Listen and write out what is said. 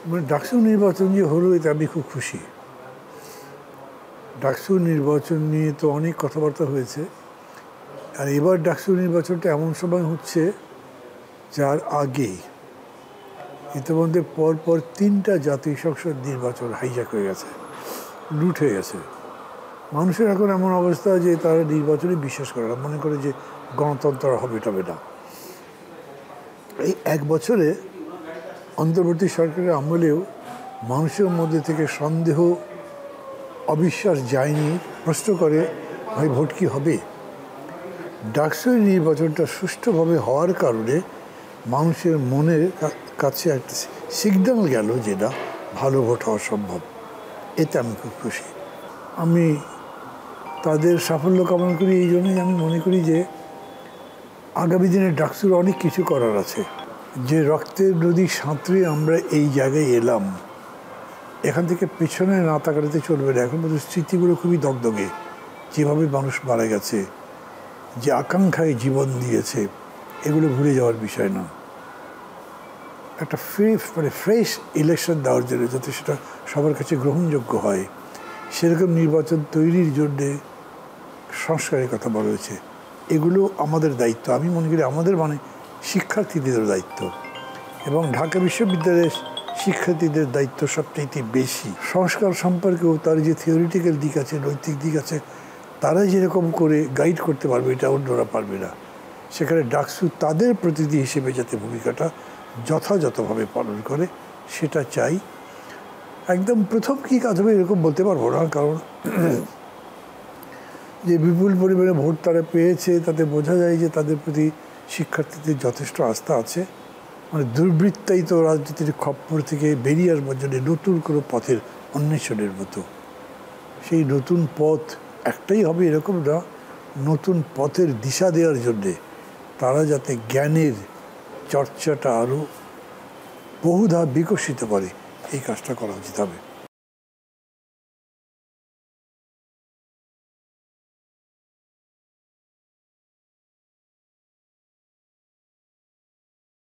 মানে ডাকসু নির্বাচন যে হলো এতে আমি খুব খুশি। ডাকসু নির্বাচন নিয়ে তো অনেক কথাবার্তা হয়েছে, আর এবার ডাকসু নির্বাচনটা এমন সময় হচ্ছে যার আগেই ইতিমধ্যে পরপর 3টা জাতীয় সংসদ নির্বাচন হাইজ্যাক হয়ে গেছে, লুট হয়ে গেছে। মানুষের এখন এমন অবস্থা যে তারা নির্বাচনে বিশ্বাস করে না, মনে করে যে গণতন্ত্র হবে টবে না। এই 1 বছরে অন্তর্বর্তী সরকারের আমলেও মানুষের মধ্যে থেকে সন্দেহ, অবিশ্বাস যায়নি। প্রশ্ন করে, ভাই ভোট কি হবে? ডাকসু নির্বাচনটা সুষ্ঠুভাবে হওয়ার কারণে মানুষের মনের কাছে একটা সিগন্যাল গেল যে না, ভালো ভোট হওয়া সম্ভব। এতে আমি খুব খুশি। আমি তাদের সাফল্য কামনা করি। এই জন্যই আমি মনে করি যে আগামী দিনে ডাকসুর অনেক কিছু করার আছে। যে রক্তের নদী সাঁতরে আমরা এই জায়গায় এলাম, এখান থেকে পেছনে না তাকাতে চলবে না। এখন পর্যন্ত স্মৃতিগুলো খুবই দগদগে, যেভাবে মানুষ মারা গেছে, যে আকাঙ্ক্ষায় জীবন দিয়েছে, এগুলো ভুলে যাওয়ার বিষয় না। একটা ফ্রেশ ইলেকশন দেওয়ার জন্য, যাতে সেটা সবার কাছে গ্রহণযোগ্য হয়, সেরকম নির্বাচন তৈরির জন্যে সংস্কারের কথা বলা হয়েছে। এগুলো আমাদের দায়িত্ব। আমি মনে করি আমাদের মানে শিক্ষার্থীদের দায়িত্ব, এবং ঢাকা বিশ্ববিদ্যালয়ের শিক্ষার্থীদের দায়িত্ব সবচেয়ে বেশি। সংস্কার সম্পর্কেও তার যে থিওরিটিক্যাল দিক আছে, নৈতিক দিক আছে, তারা যেরকম করে গাইড করতে পারবে, এটা অন্যরা পারবে না। সেখানে ডাকসু তাদের প্রতিনিধি হিসেবে যাতে ভূমিকাটা যথাযথভাবে পালন করে, সেটা চাই। একদম প্রথম কী কাজ হবে এরকম বলতে পারবো না, কারণ যে বিপুল পরিমাণে ভোট তারা পেয়েছে তাতে বোঝা যায় যে তাদের প্রতি শিক্ষার্থীদের যথেষ্ট আস্থা আছে। মানে দুর্বৃত্তায়িত রাজনীতির খপ্পর থেকে বেরিয়ে আসবার জন্য নতুন কোনো পথের অন্বেষণের মতো। সেই নতুন পথ একটাই হবে এরকম না, নতুন পথের দিশা দেওয়ার জন্যে তারা যাতে জ্ঞানের চর্চাটা আরও বহুধা বিকশিত করে, এই কাজটা করা উচিত হবে।